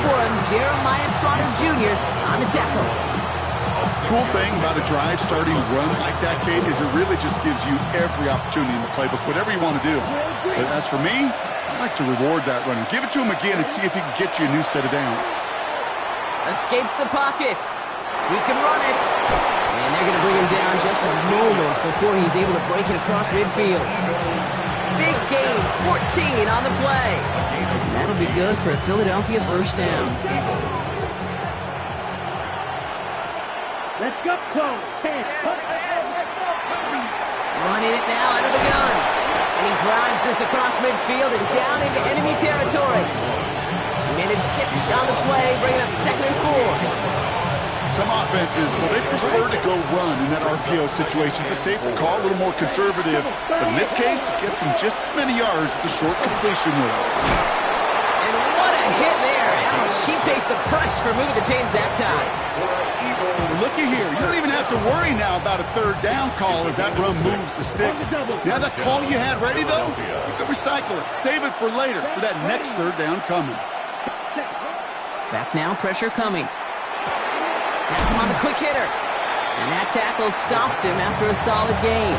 for him, Jeremiah Trotter Jr. on the tackle. Cool thing about a drive starting run like that, Kate, is it really just gives you every opportunity in the playbook, whatever you want to do. But as for me, I like to reward that runner. Give it to him again and see if he can get you a new set of downs. Escapes the pocket. He can run it. And they're going to bring him down just a moment before he's able to break it across midfield. Big gain, 14 on the play. And that'll be good for a Philadelphia first down. Let's go, close. Running it now out of the gun. And he drives this across midfield and down into enemy territory. Minute 6 on the play, bringing up 2nd and 4. Some offenses, well, they prefer to go run in that RPO situation. It's a safer call, a little more conservative. But in this case, it gets him just as many yards as a short completion will. And what a hit there. Ouch, she faced the press for moving the chains that time. Looky here. You don't even have to worry now about a 3rd down call as that run moves the sticks. Now that call you had ready, though, you can recycle it. Save it for later for that next 3rd down coming. Back now, pressure coming. Has him on the quick hitter. And that tackle stops him after a solid gain.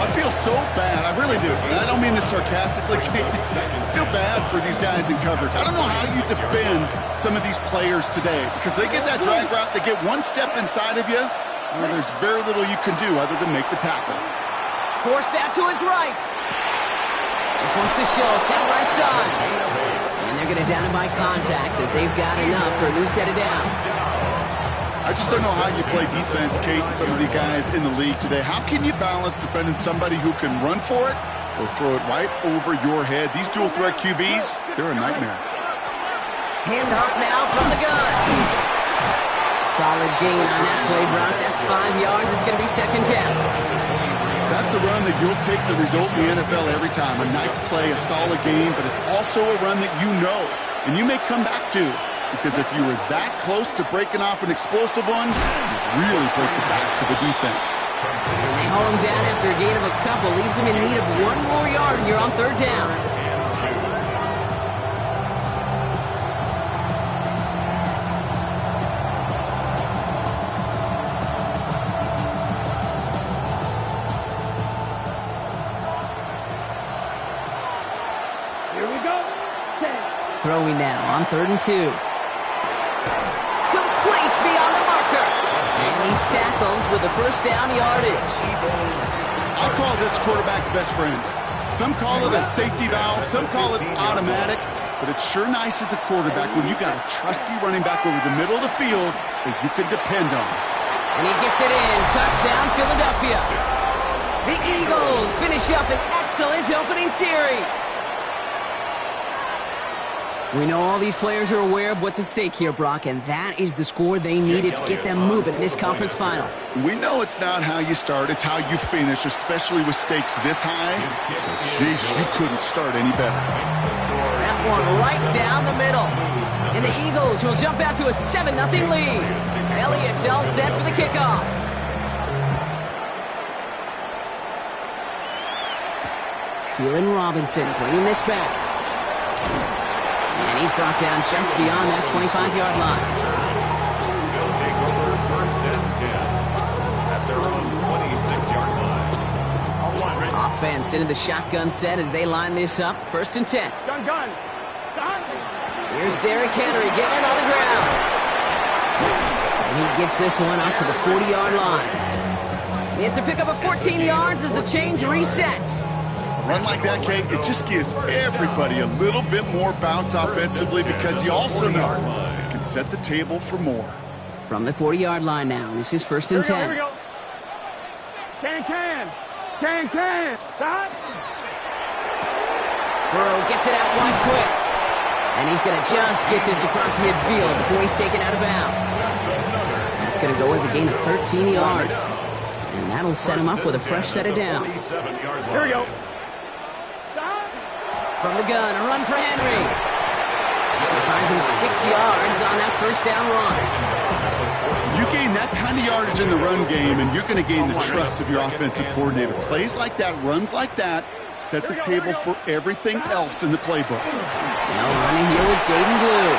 I feel so bad. I really do. And I don't mean this sarcastically, Kate. I feel bad for these guys in coverage. I don't know how you defend some of these players today because they get that drag route, they get one step inside of you, well, there's very little you can do other than make the tackle. Forced out to his right. This one's to Schultz, out right side. And they're going to down him by contact as they've got enough for a new set of downs. I just don't know how you play defense, Kate, and some of the guys in the league today. How can you balance defending somebody who can run for it or throw it right over your head? These dual threat QBs, they're a nightmare. Hand off now from the gun. Solid gain on that play, Brock. That's 5 yards. It's going to be 2nd down. That's a run that you'll take the result in the NFL every time. A nice play, a solid game, but it's also a run that you know and you may come back to. Because if you were that close to breaking off an explosive one, you really break the backs of the defense. And they haul him down after a gain of a couple. Leaves him in need of 1 more yard here on 3rd down. Here we go. Throwing now on 3rd and 2. Complete beyond the marker. And he's tackled with the first down yardage. I call this quarterback's best friend. Some call it a safety valve, some call it automatic, but it's sure nice as a quarterback when you got a trusty running back over the middle of the field that you can depend on. And he gets it in. Touchdown, Philadelphia. The Eagles finish up an excellent opening series. We know all these players are aware of what's at stake here, Brock, and that is the score they needed to get them moving in this conference final. We know it's not how you start, it's how you finish, especially with stakes this high. But geez, you couldn't start any better. That one right down the middle. And the Eagles will jump out to a 7-0 lead. Elliott's all set for the kickoff. Keelan Robinson bringing this back. And he's brought down just beyond that 25-yard line. They'll take over 1st and 10 at their own 26-yard line. Offense into the shotgun set as they line this up. 1st and 10. Gun. Here's Derrick Henry getting it on the ground. And he gets this one up to the 40-yard line. It's a pickup of 14 yards as the chains reset. A run like that, Kate, it just gives everybody a little bit more bounce offensively because you also know it can set the table for more. From the 40-yard line now, this is 1st and 10. Here we go. Can. Stop. Burrow gets it out one quick. And he's going to just get this across midfield before he's taken out of bounds. That's going to go as a gain of 13 yards. And that'll set him up with a fresh set of downs. Here we go. From the gun, a run for Henry. He finds him 6 yards on that 1st down run. You gain that kind of yardage in the run game, and you're going to gain the trust of your offensive coordinator. Plays like that, runs like that, set the table for everything else in the playbook. Now running here with Jaden Blue.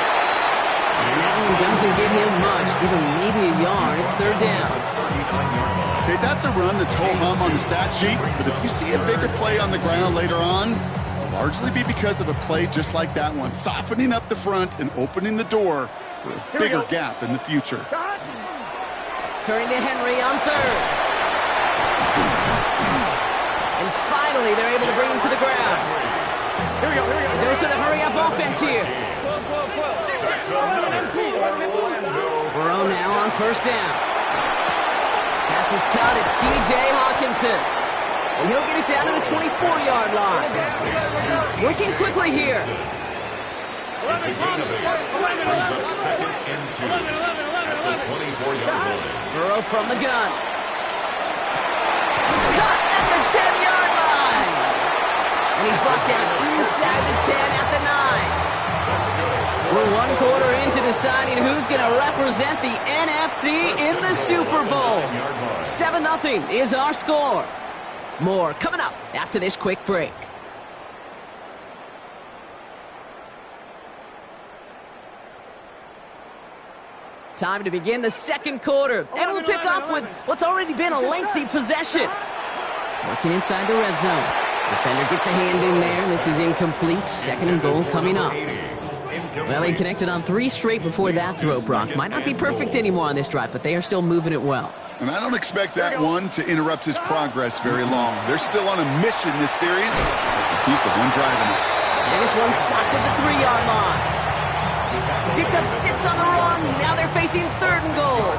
zone doesn't get him much. Give him maybe a yard. It's third down. Okay, that's a run that's ho-hum on the stat sheet, but if you see a bigger play on the ground later on, it'll largely be because of a play just like that one, softening up the front and opening the door for a bigger gap in the future. Turning to Henry on third. And finally, they're able to bring him to the ground. Here we go. Dose of the hurry-up offense here. Burrow now on first down. Pass is caught. It's T.J. Hawkinson. And he'll get it down to the 24-yard line. Working quickly here. Brings up second and 2 at the 24-yard line. Burrow from the gun. Caught at the 10-yard line. And he's brought down inside the 10 at the 9. We're one quarter into deciding who's going to represent the NFC in the Super Bowl. 7-0 is our score. More coming up after this quick break. Time to begin the second quarter, and we'll pick up with what's already been a lengthy possession. Working inside the red zone. Defender gets a hand in there. This is incomplete. Second and goal coming up. Well, he connected on 3 straight before that throw, Brock. Might not be perfect anymore on this drive, but they are still moving it well. And I don't expect that one to interrupt his progress very long. They're still on a mission this series. He's the one driving it. And this one's stopped at the 3-yard line. Picked up 6 on the run. Now they're facing third and goal.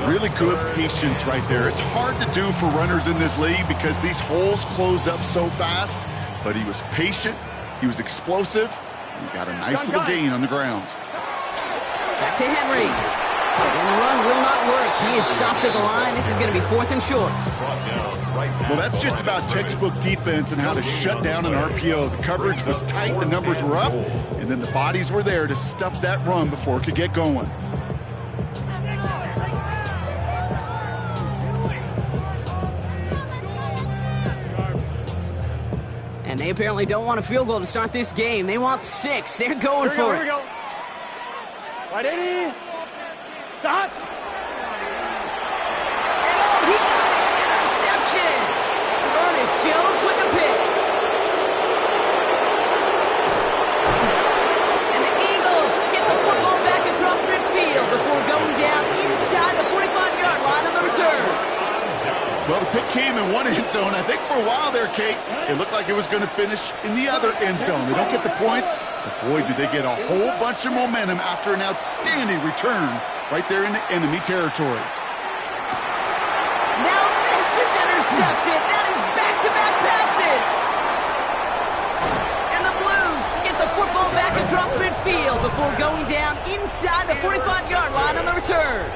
Really good patience right there. It's hard to do for runners in this league because these holes close up so fast. But he was patient. He was explosive. And he got a nice little gain on the ground. Back to Henry. And the run will not work. He is stopped at the line. This is going to be 4th and short. Well, that's just about textbook defense and how to shut down an RPO. The coverage was tight, the numbers were up, and then the bodies were there to stuff that run before it could get going. And they apparently don't want a field goal to start this game. They want 6. They're going for it. Right, Eddie. Stop. And oh, he got it. Interception. Ernest Jones with the pick. And the Eagles get the football back across midfield before going down inside the 45-yard line of the return. Well, the pick came in one end zone. I think for a while there, Kate, it looked like it was going to finish in the other end zone. They don't get the points, but boy, did they get a whole bunch of momentum after an outstanding return right there in the enemy territory. Now this is intercepted. That is back-to-back passes. And the Blues get the football back across midfield before going down inside the 45-yard line on the return.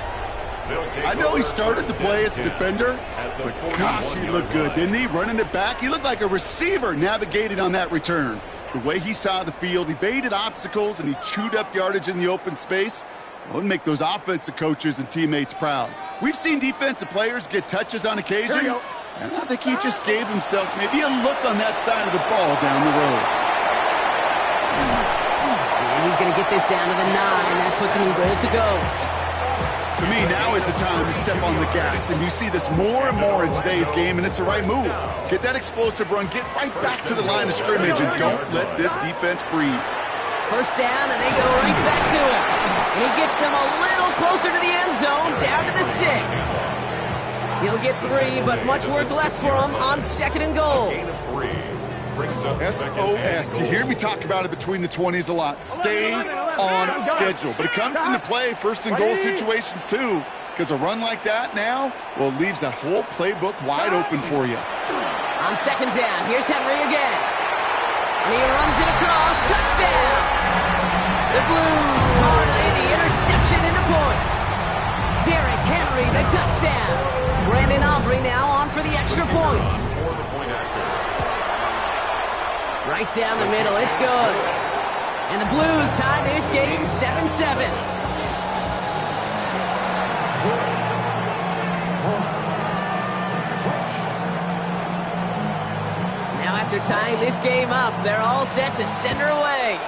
I know he started to play as a defender, but gosh, he looked good, didn't he? Running it back, he looked like a receiver navigating on that return. The way he saw the field, he evaded obstacles, and he chewed up yardage in the open space. It would make those offensive coaches and teammates proud. We've seen defensive players get touches on occasion, and I think he just gave himself maybe a look on that side of the ball down the road. And he's going to get this down to the 9. That puts him in goal to go. To me, now is the time to step on the gas, and you see this more and more in today's game, and it's the right move. Get that explosive run, get right back to the line of scrimmage, and don't let this defense breathe. First down, and they go right back to him. And he gets them a little closer to the end zone, down to the 6. He'll get 3, but much work left for him on second and goal. SOS. You hear me talk about it between the 20s a lot. Stay on schedule. But it comes into play first and goal situations too, because a run like that now, well, leaves that whole playbook wide open for you. On second down, here's Henry again. And he runs it across. Touchdown! The Blues parlay the interception into points. Derrick Henry, the touchdown. Brandon Aubrey now on for the extra point. Right down the middle, it's good. And the Blues tie this game 7-7. Now after tying this game up, they're all set to send her away.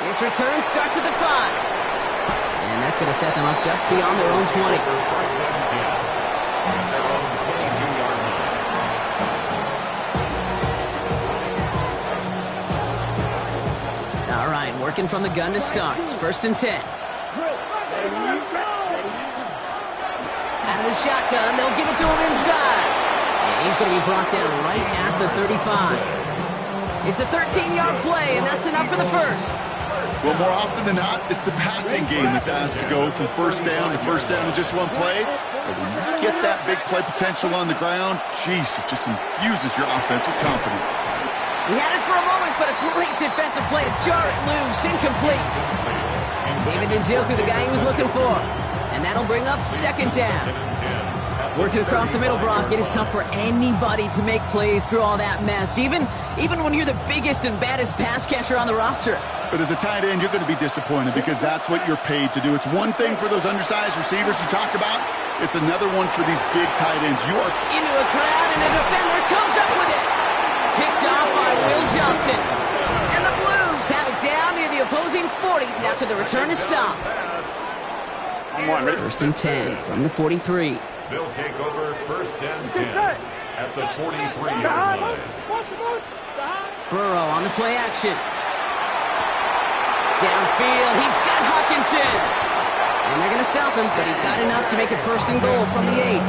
This return starts at the 5. And that's going to set them up just beyond their own 20. First and 10 at their own 22-yard line. All right, working from the gun to start. First and 10. Out of the shotgun, they'll give it to him inside. And he's going to be brought down right at the 35. It's a 13-yard play, and that's enough for the first. Well, more often than not, it's the passing game that's asked to go from first down to first down in just one play. But when you get that big play potential on the ground, geez, it just infuses your offense with confidence. He had it for a moment, but a great defensive play to jar it loose. Incomplete. David Njoku, the guy he was looking for. And that'll bring up second down. Working across the middle, Brock, it is tough for anybody to make plays through all that mess, even when you're the biggest and baddest pass catcher on the roster. But as a tight end, you're going to be disappointed because that's what you're paid to do. It's one thing for those undersized receivers you talk about. It's another one for these big tight ends. You are into a crowd, and a defender comes up with it. Picked off by Will Johnson. And the Blues have it down near the opposing 40 after the return is stopped. First and 10 from the 43. They'll take over first and 10 at the 43-yard line. Burrow on the play action. Downfield, he's got Hawkinson. And they're going to stop him, but he got enough to make it first and goal from the 8.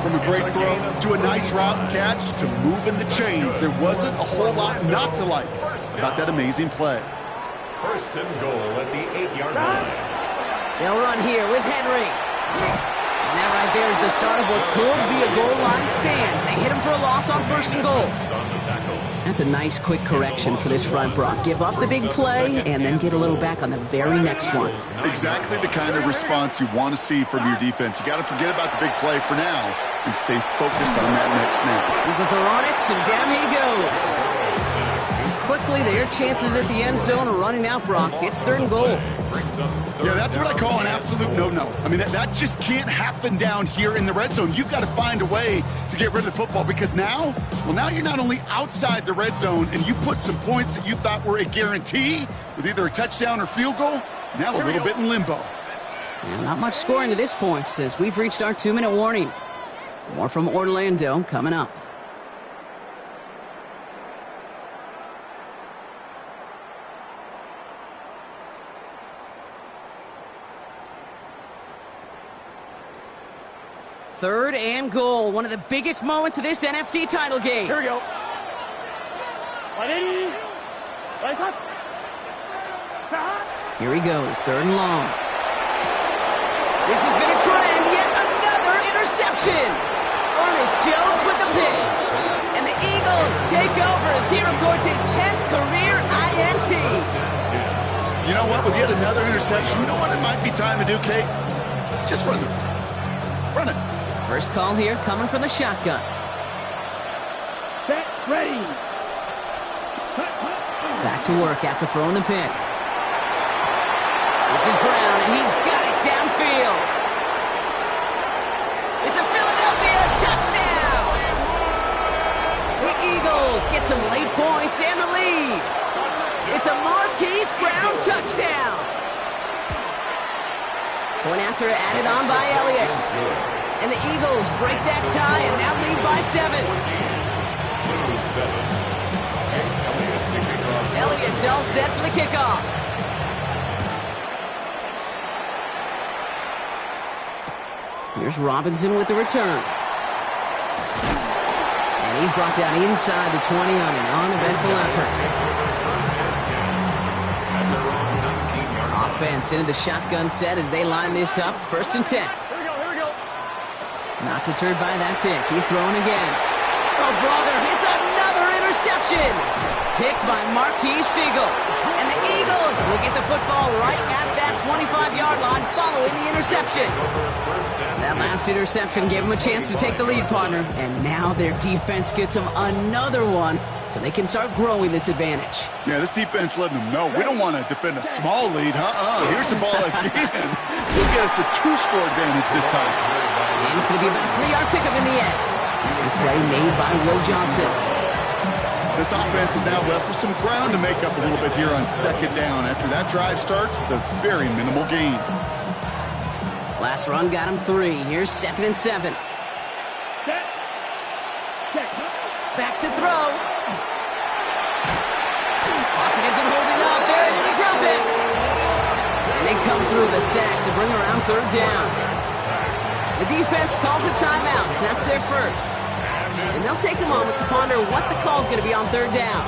from a great throw to a nice route catch to moving the chains. There wasn't a whole lot not to like about that amazing play. First and goal at the 8-yard line. They'll run here with Henry. And that right there is the start of what could be a goal line stand. They hit him for a loss on first and goal. That's a nice quick correction for this front, Brock. Give up the big play and then get a little back on the very next one. Exactly the kind of response you want to see from your defense. You got to forget about the big play for now and stay focused on that next snap. Eagles are on it, and down he goes. And quickly, their chances at the end zone are running out, Brock. It's third and goal. Yeah, that's what I call an absolute no-no. I mean, that just can't happen down here in the red zone. You've got to find a way to get rid of the football because now you're not only outside the red zone and you put some points that you thought were a guarantee with either a touchdown or field goal, now a little bit in limbo. Yeah, not much scoring to this point as we've reached our 2-minute warning. More from Orlando coming up. Third and goal, one of the biggest moments of this NFC title game. Here we go. Here he goes, third and long. This has been a trend, yet another interception. Ernest Jones with the pick. And the Eagles take over as he records his 10th career INT. You know what? With yet another interception, you know what it might be time to do, Kate? Just run it. First call here coming from the shotgun. Set, ready. Back to work after throwing the pick. This is Brown, and he's got it downfield. It's a Philadelphia touchdown. The Eagles get some late points and the lead. It's a Marquise Brown touchdown. Point after added on by Elliott. And the Eagles break that tie and now lead by 7. Elliott's all set for the kickoff. Here's Robinson with the return. And he's brought down inside the 20 on an uneventful effort. Offense into the shotgun set as they line this up. First and 10. Here we go. Not deterred by that pick. He's throwing again. Oh, brother, it's another interception. Picked by Marquise Siegel. And the Eagles will get the football right at that 25-yard line following the interception. That last interception gave them a chance to take the lead, partner. And now their defense gets them another one so they can start growing this advantage. Yeah, this defense letting them know we don't want to defend a small lead. Here's the ball again. We'll get us a 2-score advantage this time. And it's going to be about a 3-yard pickup in the end. This play made by Will Johnson. This offense is now left with some ground to make up a little bit here on second down after that drive starts with a very minimal gain. Last run got him 3. Here's 2nd and 7. Back to throw. Pocket isn't holding up. They're able to drop it. And they come through the sack to bring around 3rd down. The defense calls a timeout. So that's their first. And they'll take a moment to ponder what the call is going to be on 3rd down.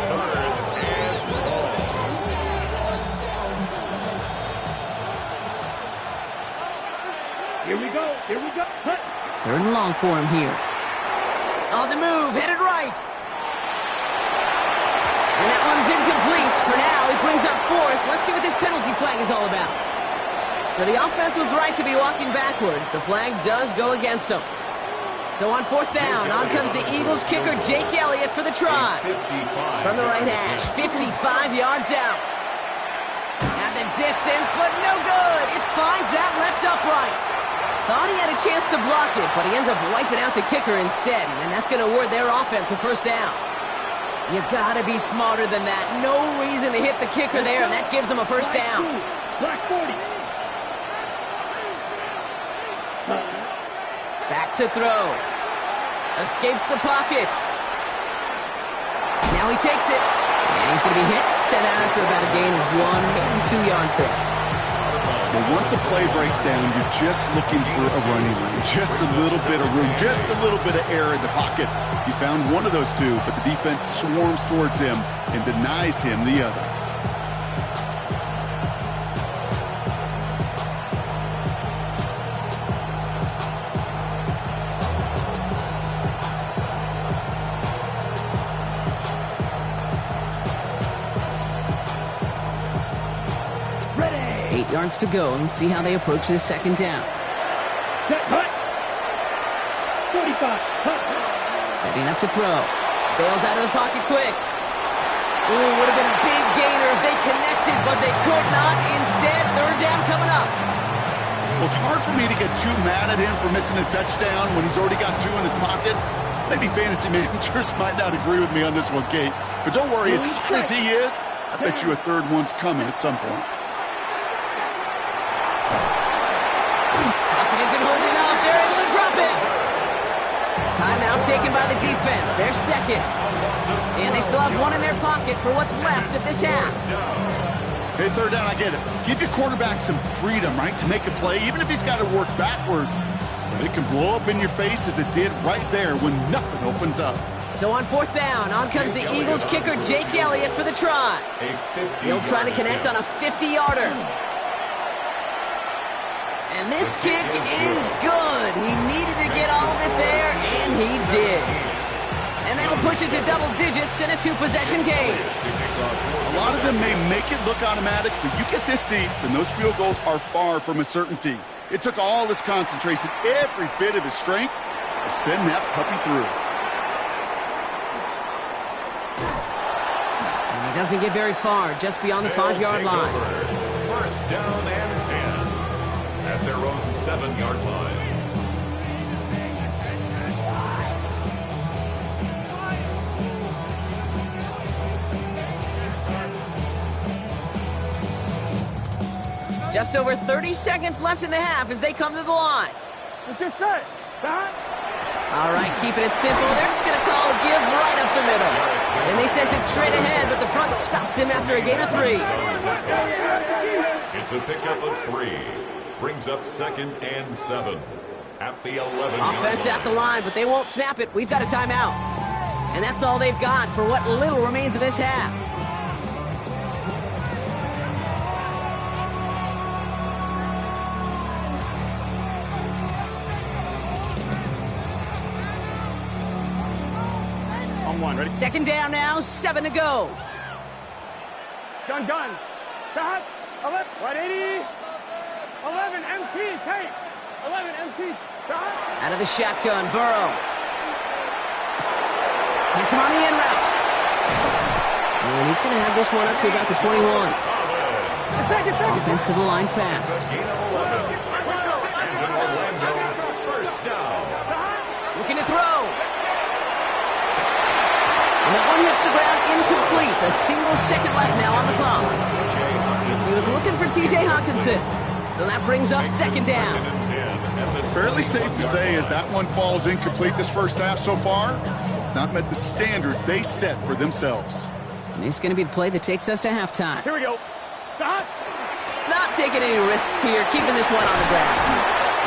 Here we go. Here we go. Cut. 3rd and long for him here. On the move, headed right. And that one's incomplete. For now, he brings up 4th. Let's see what this penalty flag is all about. So the offense was right to be walking backwards. The flag does go against them. So on 4th down, on comes the Eagles kicker, Jake Elliott, for the try. From the right hash, 55 yards out. At the distance, but no good. It finds that left upright. Thought he had a chance to block it, but he ends up wiping out the kicker instead, and that's going to award their offense a 1st down. You gotta be smarter than that. No reason to hit the kicker there, and that gives them a 1st down. Black 40. Back to throw. Escapes the pocket. Now he takes it. And he's going to be hit, set out after about a gain of 1, maybe 2 yards there. Well, once a play breaks down, you're just looking for a running lane. Just a little bit of room, just a little bit of air in the pocket. He found one of those two, but the defense swarms towards him and denies him the other. Ready. 8 yards to go. Let's see how they approach this 2nd down. Cut. 45. Cut. Setting up to throw. Bails out of the pocket quick. Ooh, would have been a big gainer if they connected, but they could not. Instead, 3rd down coming up. Well, it's hard for me to get too mad at him for missing a touchdown when he's already got 2 in his pocket. Maybe fantasy managers might not agree with me on this one, Kate. But don't worry, as hot as he is, I bet you a 3rd one's coming at some point. Pocket isn't holding up. They're able to drop it. Timeout taken by the defense. They're 2nd. And they still have 1 in their pocket for what's left of this half. Hey, 3rd down, I get it. Give your quarterback some freedom, right, to make a play, even if he's got to work backwards. But it can blow up in your face as it did right there when nothing opens up. So on 4th down, on comes the Eagles kicker, Jake Elliott, for the try. He'll try to connect on a 50-yarder. And this kick is good. He needed to get all of it there, and he did. And that'll push it to double digits in a 2-possession game. A lot of them may make it look automatic, but you get this deep, and those field goals are far from a certainty. It took all his concentration, every bit of his strength, to send that puppy through. And he doesn't get very far, just beyond the 5-yard line. 1st down and 10 at their own 7-yard line. Just over 30 seconds left in the half as they come to the line. It's just set. Cut. All right, keeping it simple. They're just going to call a give right up the middle. And they sent it straight ahead, but the front stops him after a gain of 3. It's a pickup of 3. Brings up 2nd and 7 at the 11-yard Offense at the line, but they won't snap it. We've got a timeout. And that's all they've got for what little remains of this half. On 1. Ready. 2nd down now, 7 to go. Gun. Cut. 11. 180. 11 MT. Take. 11 MT. Cut. Out of the shotgun, Burrow. Hits him on the in route. And he's going to have this one up to about the 21. Second. Offense to the line fast. Gain of 11. And an Orlando 1st down. Looking to throw. And that one hits the ground incomplete. A single second left now on the clock. He was looking for T.J. Hawkinson. So that brings up second down. Fairly safe to say as that one falls incomplete this first half so far, it's not met the standard they set for themselves. And this is going to be the play that takes us to halftime. Here we go. Stop. Not taking any risks here, keeping this one on the ground.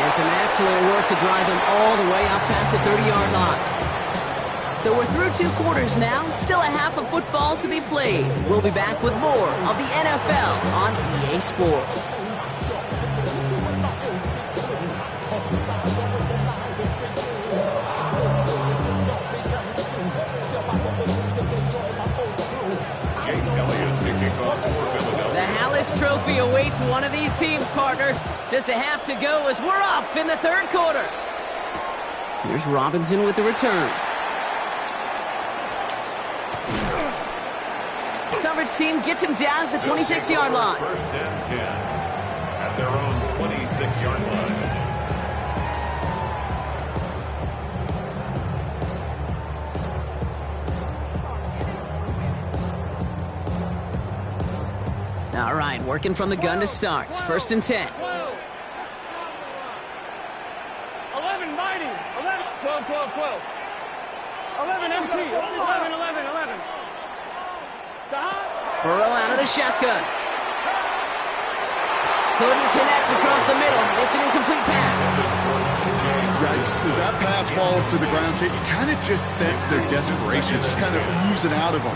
And some excellent work to drive them all the way out past the 30-yard line. So we're through 2 quarters now, still a half of football to be played. We'll be back with more of the NFL on EA Sports. The Hallis Trophy awaits one of these teams, partner. Just a half to go as we're off in the 3rd quarter. Here's Robinson with the return. Coverage team gets him down at the 26-yard line. First and 10 at their own 26-yard line. All right, working from the gun to start. First and 10. 11 mighty. 11, 12, 12, 12. 11 empty. 11, 11, 11. Burrow out of the shotgun. Couldn't connect across the middle. It's an incomplete pass. Yikes, as that pass falls to the ground, you kind of just sense their desperation, just kind of oozing out of them.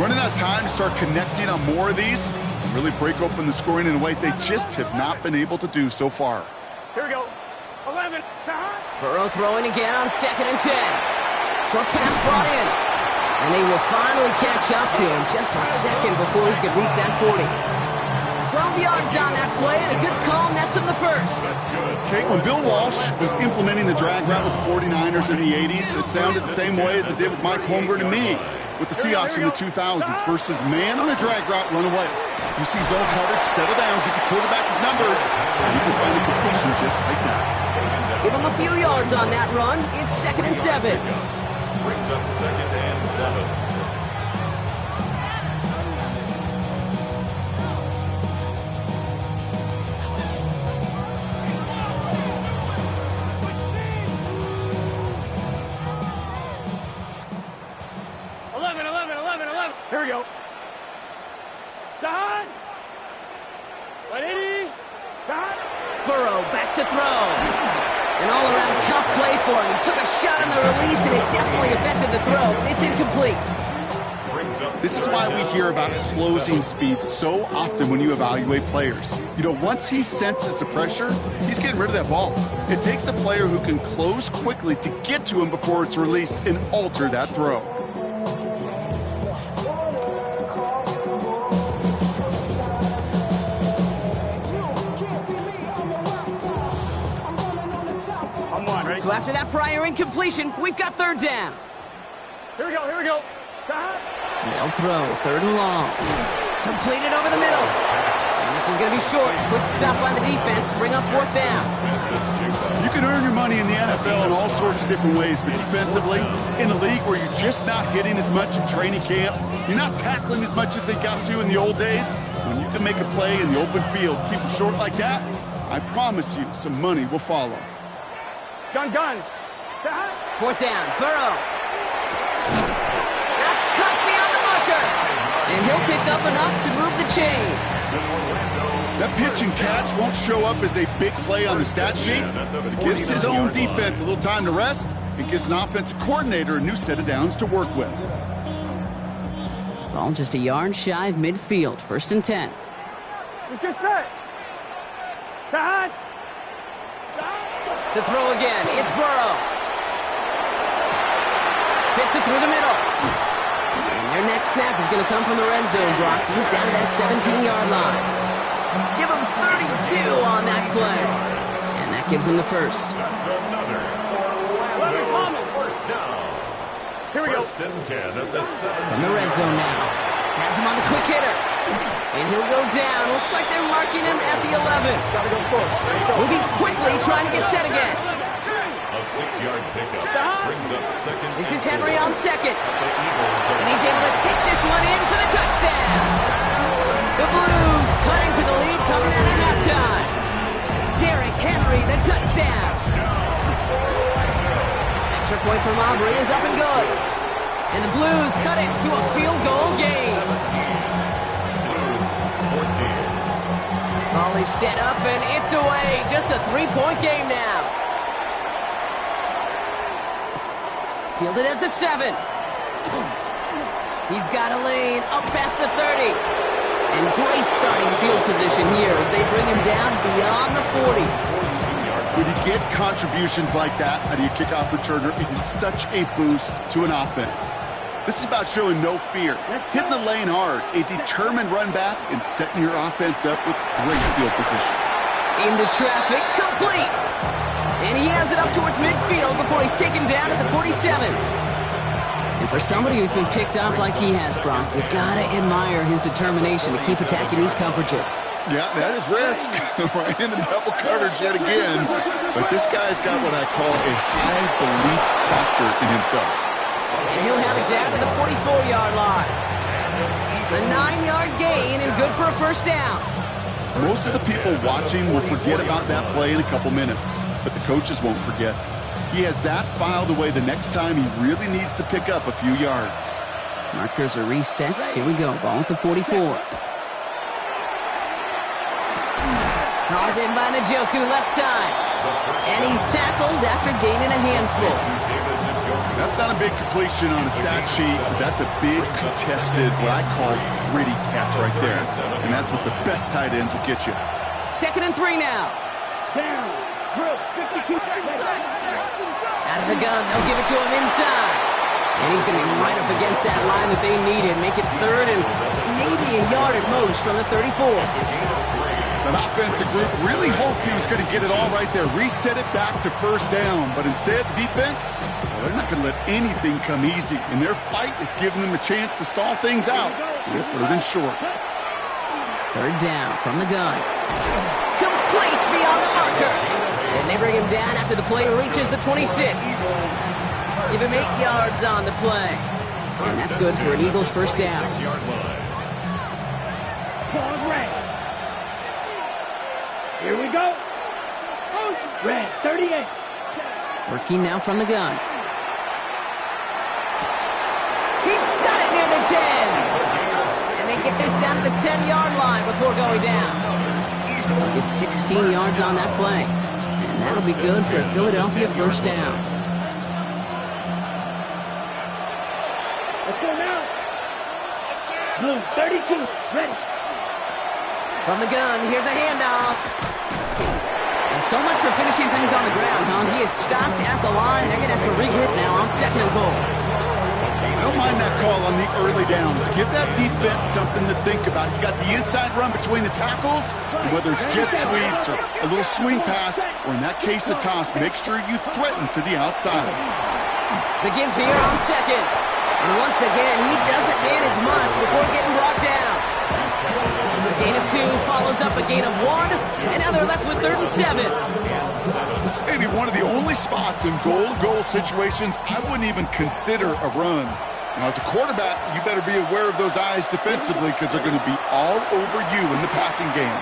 Running out of time to start connecting on more of these and really break open the scoring in a way they just have not been able to do so far. Here we go. 11. Burrow throwing again on 2nd and 10. Short pass brought in. And they will finally catch up to him just a second before he could reach that 40. 12 yards on that play, and a good call nets him the first. Okay, when Bill Walsh was implementing the drag route with the 49ers in the 80s, it sounded the same way as it did with Mike Holmgren and me with the Seahawks in the 2000s versus man on the drag route, run away. You see zone coverage, settle down, give the quarterback his numbers, and you can find a completion just like that. Give him a few yards on that run. It's 2nd and 7. Brings up 2nd and 7. Here we go. Don. 180. Don. Burrow back to throw. An all-around tough play for him. He took a shot on the release, and it definitely affected the throw. It's incomplete. This is why we hear about closing speed so often when you evaluate players. You know, once he senses the pressure, he's getting rid of that ball. It takes a player who can close quickly to get to him before it's released and alter that throw. So after that prior incompletion, we've got 3rd down. Here we go, here we go. They'll throw, 3rd and long. Completed over the middle. And this is going to be short. Quick stop by the defense. Bring up 4th down. You can earn your money in the NFL in all sorts of different ways, but defensively, in a league where you're just not hitting as much in training camp, you're not tackling as much as they got to in the old days, when you can make a play in the open field, keep them short like that, I promise you some money will follow. Gun. 4th down, Burrow. That's cut beyond the marker. And he'll pick up enough to move the chains. That pitch and catch won't show up as a big play on the stat sheet, but it gives his own defense a little time to rest. It gives an offensive coordinator a new set of downs to work with. Ball just a yard shy of midfield. 1st and 10. Let's get set. Don. To throw again, it's Burrow. Fits it through the middle. And their next snap is going to come from the red zone, Brock. He's down to that 17-yard line. Give him 32 on that play. And that gives him the first. That's another. First down. Here we go. 1st and 10 at the 17. In the red zone now. Has him on the quick hitter. And he'll go down. Looks like they're marking him at the 11. Gotta go forward. Moving quickly, trying to get set again. A 6-yard pickup brings up second. This is Henry on second. And he's able to take this one in for the touchdown. The Blues cutting to the lead coming out of halftime. Derrick Henry, the touchdown. Extra point from Aubrey is up and good. And the Blues cut it to a field goal game. Blues 14. Ball is set up and it's away. Just a 3-point game now. Fielded at the 7. He's got a lane up past the 30. And great starting field position here as they bring him down beyond the 40. When you get contributions like that out of your kickoff returner, it is such a boost to an offense. This is about showing no fear, hitting the lane hard, a determined run back, and setting your offense up with great field position. Into traffic, complete! And he has it up towards midfield before he's taken down at the 47. And for somebody who's been picked off like he has, Brock, you gotta admire his determination to keep attacking these coverages. Yeah, that is risk. Right into double coverage yet again. But this guy's got what I call a high belief factor in himself. And he'll have it down to the 44-yard line. A 9-yard gain and good for a first down. Most of the people watching will forget about that play in a couple minutes, but the coaches won't forget. He has that filed away the next time he really needs to pick up a few yards. Markers are reset. Here we go. Ball at the 44. Hauled in by Njoku, left side. And he's tackled after gaining a handful. That's not a big completion on a stat sheet, but that's a big contested, what I call gritty catch right there. And that's what the best tight ends will get you. 2nd and 3 now. Down. Group. 52 seconds. Out of the gun, they'll give it to him inside. And he's going to be right up against that line that they needed. Make it 3rd and maybe a yard at most from the 34. That offensive group really hoped he was going to get it all right there, reset it back to first down. But instead, the defense, well, they're not going to let anything come easy. And their fight is giving them a chance to stall things out. They're 3rd and short. 3rd down from the gun. Complete beyond the marker. And they bring him down after the play reaches the 26. Give him 8 yards on the play. And that's good for an Eagles first down. Here we go. Red, 38. Working now from the gun. He's got it near the 10. And they get this down to the 10-yard line before going down. They'll get 16 yards on that play. And that'll be good for a Philadelphia first down. Let's go now. Blue, 32. Ready. From the gun, here's a handoff. And so much for finishing things on the ground, huh? He is stopped at the line. They're going to have to regroup now on 2nd and goal. I don't mind that call on the early downs. Give that defense something to think about. You got the inside run between the tackles, and whether it's jet sweeps or a little swing pass, or in that case a toss, make sure you threaten to the outside. The give here on 2nd. And once again, he doesn't manage much before getting brought down. Gain of 2 follows up a gain of 1, and now they're left with 3rd and 7. This may be one of the only spots in goal-to-goal situations I wouldn't even consider a run. Now, as a quarterback, you better be aware of those eyes defensively because they're going to be all over you in the passing game.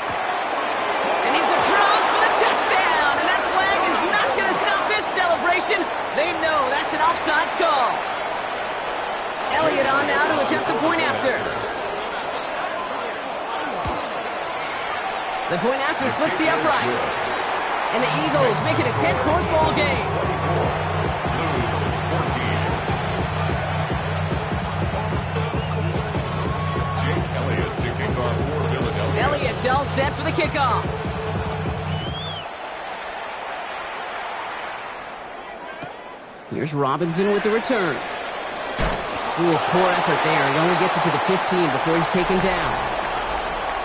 And he's across for the touchdown, and that flag is not going to stop this celebration. They know that's an offsides call. Elliott on now to attempt the point after. The point after splits the uprights. And the Eagles make it a 10-point ball game. Blues 14. Jake Elliott to kick off for Philadelphia. Elliott's all set for the kickoff. Here's Robinson with the return. Ooh, poor effort there. He only gets it to the 15 before he's taken down.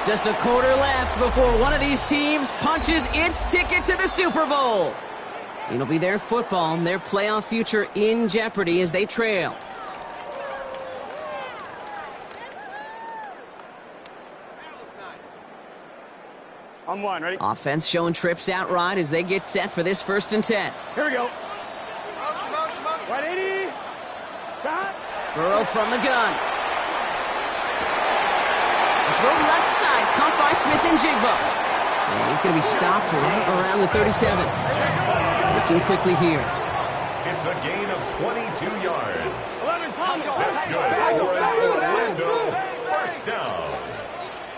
Just a quarter left before one of these teams punches its ticket to the Super Bowl. It'll be their football and their playoff future in jeopardy as they trail. On 1, ready? Offense showing trips out right as they get set for this 1st and 10. Here we go. Right 80. Stop. Burrow from the gun. A throw left side, caught by Smith and Jigbo. And he's going to be stopped right around the 37. Looking quickly here. It's a gain of 22 yards. 11, Tommy. That's good for Orlando. First down.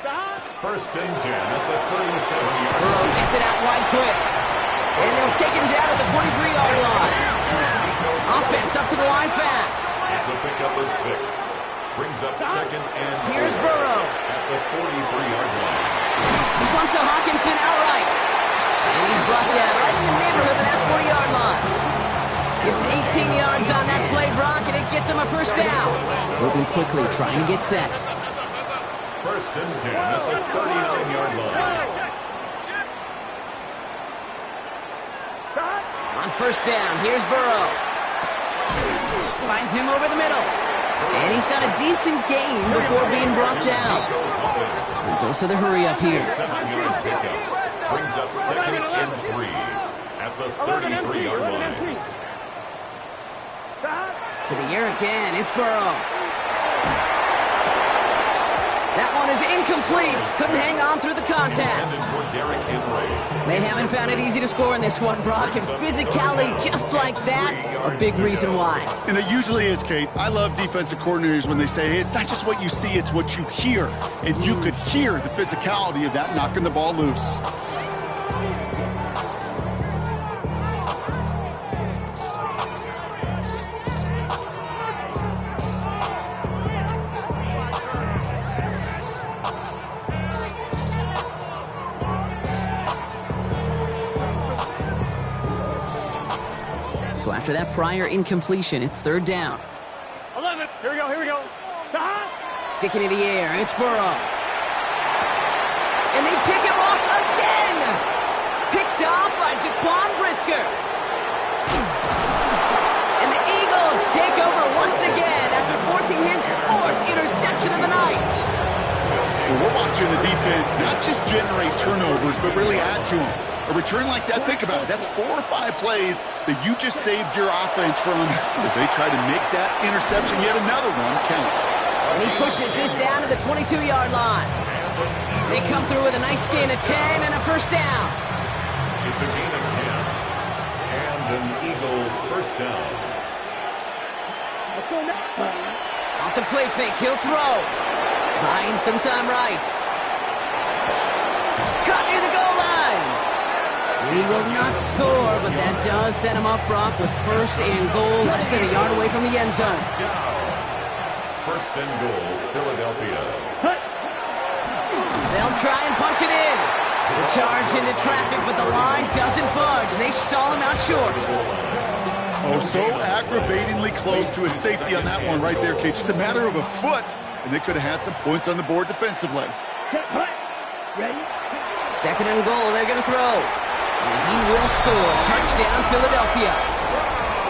Stop. First and 10 at the 37-yard line. Burrow gets it out wide quick. And they'll take him down at the 43-yard line. Offense up to the line fast. It's a pickup of 6. Brings up second and 4 Here's Burrow. at the 43-yard line. This one's to Hawkinson outright. And he's brought down right in the neighborhood of that 40-yard line. Gives 18 yards on that play, Brock, and it gets him a first down. Moving quickly, trying to get set. First and 10 at the 39-yard line. On first down, here's Burrow. Finds him over the middle. And he's got a decent gain before being brought down. Dose of the hurry up here. 7-yard pickup. Brings up second and 3 at the 33-yard line. To the air again, it's Burrow. That one is incomplete. Couldn't hang on through the contact. For Derrick Henry. They haven't found it easy to score in this one, Brock, and physicality just like that, a big reason why. And it usually is, Kate. I love defensive coordinators when they say, hey, it's not just what you see, it's what you hear. And you could hear the physicality of that knocking the ball loose. So after that prior incompletion, it's third down. 11. Here we go. Stop. Sticking in the air, it's Burrow. And they pick him off again! Picked off by Jaquan Brisker. And the Eagles take over once again after forcing his 4th interception of the night. Well, we're watching the defense not just generate turnovers, but really add to them. A return like that, think about it, that's 4 or 5 plays that you just saved your offense from as they try to make that interception, yet another one, count. And he pushes this down to the 22-yard line. They come through with a nice gain of 10 and a first down. It's a gain of 10 and an Eagle first down. Off the play fake, he'll throw. Buying some time right. Cut near the goal line. He will not score, but that does set him up, Brock, with first and goal, less than a yard away from the end zone. First and goal, Philadelphia. They'll try and punch it in. The charge into traffic, but the line doesn't budge. They stall him out short. Oh, so aggravatingly close to a safety on that one right there, Kate. Just a matter of a foot, and they could have had some points on the board defensively. Second and goal, they're going to throw. And he will score. Touchdown, Philadelphia.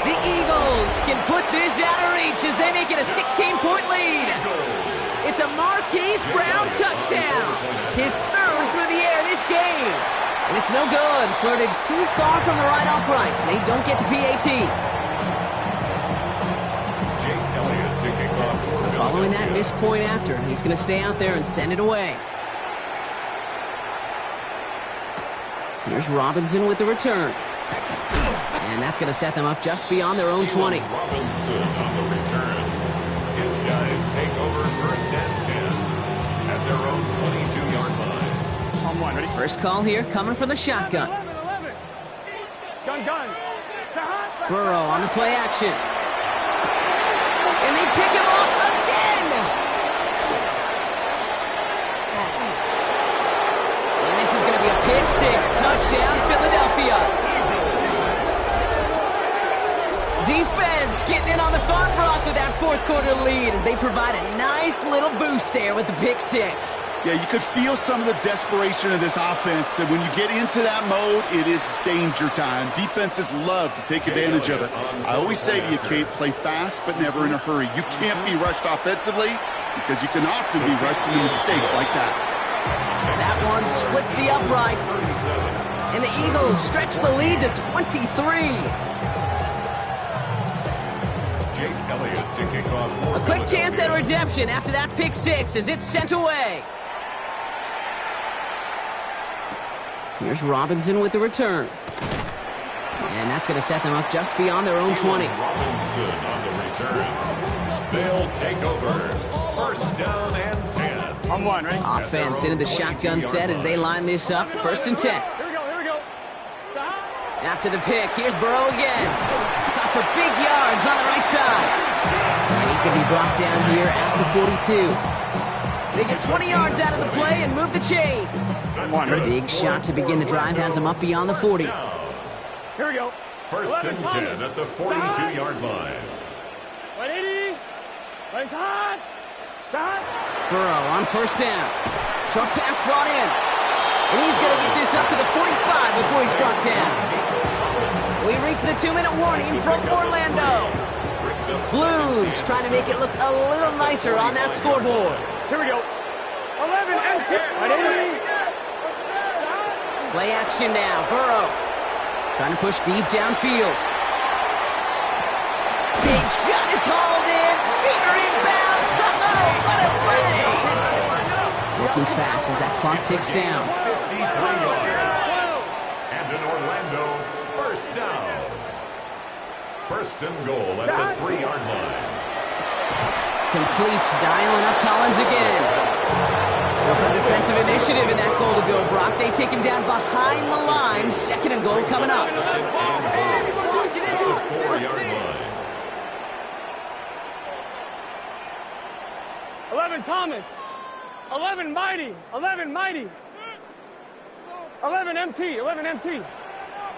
The Eagles can put this out of reach as they make it a 16-point lead. It's a Marquise Brown touchdown. His 3rd through the air this game. And it's no good. Flirted too far from the right uprights. They don't get the PAT. Jake Elliott to kick off. So following that missed point after, he's going to stay out there and send it away. Here's Robinson with the return. And that's going to set them up just beyond their own 20. Robinson on the return. His guys take over first and 10 at their own 22-yard line. On one, ready? First call here coming from the shotgun. 11. Gun. Stop. Burrow on the play action. And they pick him off again! And this is going to be a pick 6. Touchdown, Philadelphia. Defense getting in on the front, Brock, with that 4th quarter lead as they provide a nice little boost there with the pick 6. Yeah, you could feel some of the desperation of this offense. And when you get into that mode, it is danger time. Defenses love to take advantage of it. I always say to you, Kate, play fast but never in a hurry. You can't be rushed offensively because you can often be rushed into mistakes like that. That one splits the uprights. And the Eagles stretch the lead to 23. Elliott to kick off for A quick chance at redemption after that pick six as it's sent away. Here's Robinson with the return. And that's going to set them up just beyond their own 20. Robinson on the return. They'll take over. First down and 10. On one, right? Offense into the shotgun set as they line this up. First and 10. Here we go. After the pick, here's Burrow again. Caught for big yards on the right side. And he's going to be brought down here at the 42. They get 20 yards out of the play and move the chains. Big shot to begin the drive has them up beyond the 40. Here we go. First and 10 at the 42-yard line. 180. Race hot. Burrow on first down. Short pass brought in. And he's going to get this up to the 45 before he's brought down. We reach the 2-minute warning from Orlando. Blues trying to make it look a little nicer on that scoreboard. Here we go. 11 empty. 180. Play action now. Burrow trying to push deep downfield. Big shot is hauled in. Feet are inbounds. Oh, what a play! Working fast as that clock ticks down. 53 yards. And in Orlando, first down. First and goal at the 3-yard line. Completes, dialing up Collins again. So some defensive initiative in that goal to go. Brock, they take him down behind the line. Second and goal coming up. Second and goal at the 4-yard line. 11 Thomas. 11 Mighty. 11 Mighty. 11 MT. 11 MT.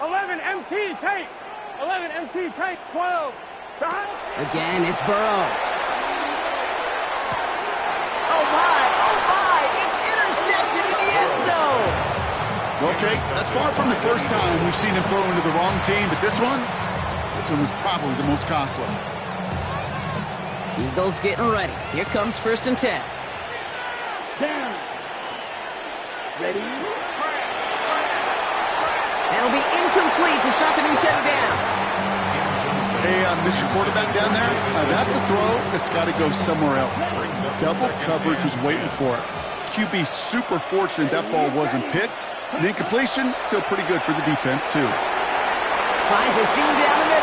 11 MT Tate. 11 MT Tate. 12. Again, it's Burrow. Oh my, it's intercepted in the end zone. Okay, that's far from the first time we've seen him throw into the wrong team, but this one was probably the most costly. Eagles getting ready. Here comes first and 10. Down. Ready. That'll be incomplete to start the new set of downs. Hey, Mr. Quarterback down there, that's a throw that's got to go somewhere else. Double coverage was waiting for it. QB super fortunate that ball wasn't picked. An incompletion, still pretty good for the defense, too. Finds a seam down the middle.